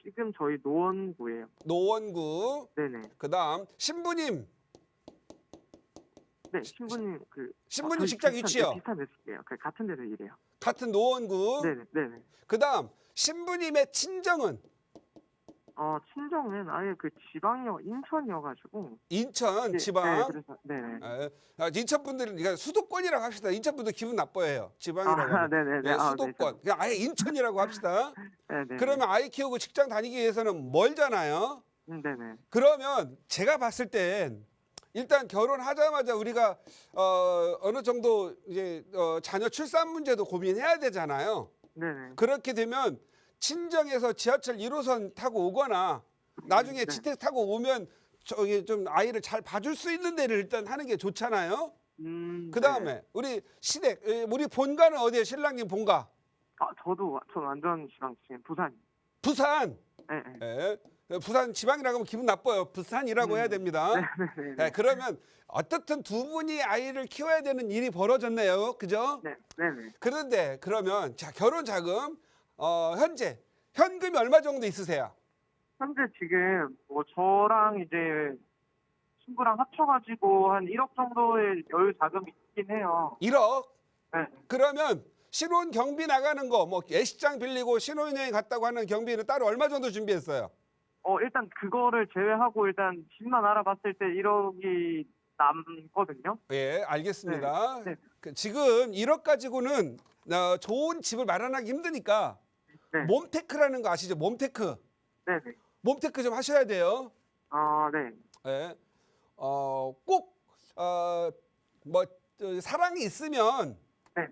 지금 저희 노원구예요. 노원구. 네네. 그다음 신부님. 네, 신부님 신부님 저희 직장 비슷한, 위치요? 네, 비슷한 데스예요. 같은 데서 일해요. 같은 노원구. 네네. 네네. 그다음 신부님의 친정은 친정은 아예 지방이요, 인천이어가지고. 인천 네, 지방. 네, 그래서 네네. 인천 분들은 그러니까 수도권이라고 합시다. 인천 분들 기분 나빠해요. 지방이라고. 하면. 네네네. 네, 수도권. 그냥 아예 인천이라고 합시다. 네네. 그러면 아이 키우고 직장 다니기 위해서는 멀잖아요. 네네. 그러면 제가 봤을 땐 일단 결혼하자마자 우리가 어느 정도 이제 자녀 출산 문제도 고민해야 되잖아요. 네네. 그렇게 되면 친정에서 지하철 1호선 타고 오거나 나중에 네. 지택 타고 오면 저기 좀 아이를 잘 봐줄 수 있는 데를 일단 하는 게 좋잖아요. 그 다음에 네. 우리 시댁, 우리 본가는 어디에 신랑님 본가? 저는 완전 지방 지금 부산. 부산. 네. 예. 부산 지방이라고 하면 기분 나빠요. 부산이라고 해야 됩니다. 네네네. 예, 그러면 어떻든 두 분이 아이를 키워야 되는 일이 벌어졌네요. 그죠? 네. 네네. 그런데 그러면 자, 결혼 자금 현재 현금이 얼마 정도 있으세요? 현재 지금 저랑 이제 친구랑 합쳐가지고 한 1억 정도의 여유 자금이 있긴 해요. 1억? 네. 그러면 신혼 경비 나가는 거 뭐 예식장 빌리고 신혼여행 갔다고 하는 경비는 따로 얼마 정도 준비했어요? 일단 그거를 제외하고 일단 집만 알아봤을 때 1억이 남거든요. 예, 알겠습니다. 네. 지금 1억 가지고는 좋은 집을 마련하기 힘드니까 네. 몸테크라는 거 아시죠? 몸테크. 네네. 몸테크 좀 하셔야 돼요. 네. 예. 꼭 사랑이 있으면 네.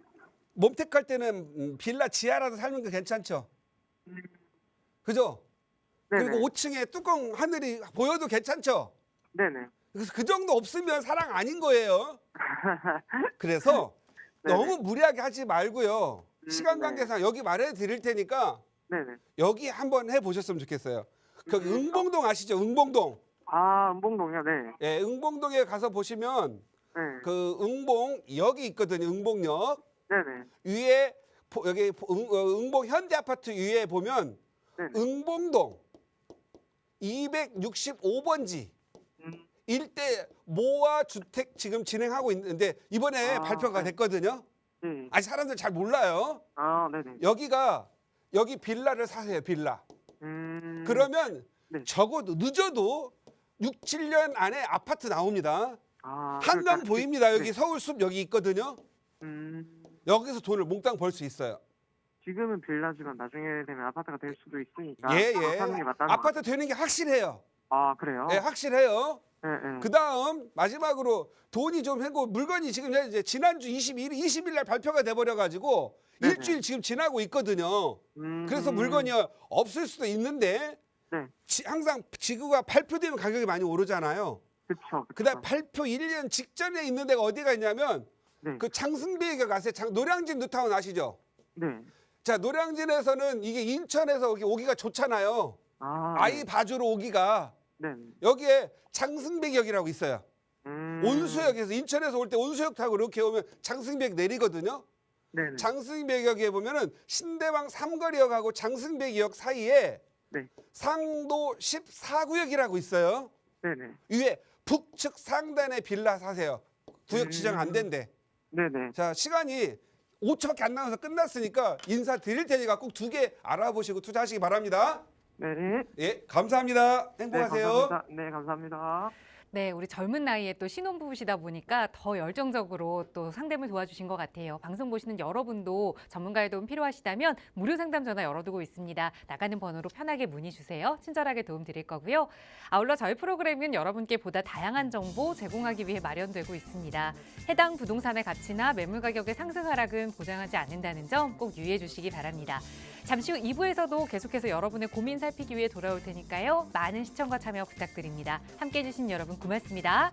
몸테크 할 때는 빌라 지하라도 살면 괜찮죠. 그죠? 네네. 그리고 5층에 뚜껑 하늘이 보여도 괜찮죠. 네네. 그래서 그 정도 없으면 사랑 아닌 거예요. 그래서 네네. 너무 무리하게 하지 말고요. 시간 네. 관계상 여기 말해 드릴 테니까 네네. 여기 한번 해 보셨으면 좋겠어요. 거기 응봉동 아시죠? 응봉동. 은봉동이요. 네. 예, 응봉동에 가서 보시면 네. 그 응봉역이 있거든요. 응봉역 네네. 위에 여기 응봉 현대 아파트 위에 보면 네네. 응봉동 265번지 일대 모아 주택 지금 진행하고 있는데 이번에 발표가 네. 됐거든요. 네. 아직 사람들 잘 몰라요. 네네. 여기 빌라를 사세요. 빌라. 음. 그러면 네. 적어도 늦어도 6, 7년 안에 아파트 나옵니다. 한강 그러니까 보입니다. 여기 네. 서울숲 여기 있거든요. 여기서 돈을 몽땅 벌 수 있어요. 지금은 빌라지만 나중에 되면 아파트가 될 수도 있으니까. 예. 하는 게 맞다는 아파트 되는 게 확실해요. 그래요? 예, 확실해요. 네. 그다음 마지막으로 돈이 좀 하고 물건이 지금 이제 지난주 20일 날 발표가 돼 버려 가지고 네네. 일주일 지금 지나고 있거든요. 그래서 물건이 없을 수도 있는데 네. 항상 지구가 발표되면 가격이 많이 오르잖아요. 그쵸. 그다음 발표 1년 직전에 있는 데가 어디가 있냐면 네. 그 장승비에 가세요. 노량진 뉴타운 아시죠? 네. 자, 노량진에서는 이게 인천에서 오기가 좋잖아요. 아이 봐주러 오기가 네. 여기에 장승백역이라고 있어요. 음. 온수역에서 인천에서 올 때 온수역 타고 이렇게 오면 장승백 내리거든요. 네네. 장승백역에 보면은 신대방 삼거리역하고 장승백역 사이에 네. 상도 14구역이라고 있어요. 네네. 위에 북측 상단에 빌라 사세요. 구역 지정 안 된대. 네네. 자, 시간이 5초밖에 안 남아서 끝났으니까 인사 드릴 테니까 꼭 2개 알아보시고 투자하시기 바랍니다. 네. 예, 감사합니다. 행복하세요. 네, 감사합니다. 네, 감사합니다. 네, 우리 젊은 나이에 또 신혼부부시다 보니까 더 열정적으로 또 상담을 도와주신 것 같아요. 방송 보시는 여러분도 전문가의 도움 필요하시다면 무료 상담 전화 열어두고 있습니다. 나가는 번호로 편하게 문의 주세요. 친절하게 도움 드릴 거고요. 아울러 저희 프로그램은 여러분께 보다 다양한 정보 제공하기 위해 마련되고 있습니다. 해당 부동산의 가치나 매물 가격의 상승 하락은 보장하지 않는다는 점 꼭 유의해 주시기 바랍니다. 잠시 후 2부에서도 계속해서 여러분의 고민 살피기 위해 돌아올 테니까요. 많은 시청과 참여 부탁드립니다. 함께해 주신 여러분 고맙습니다.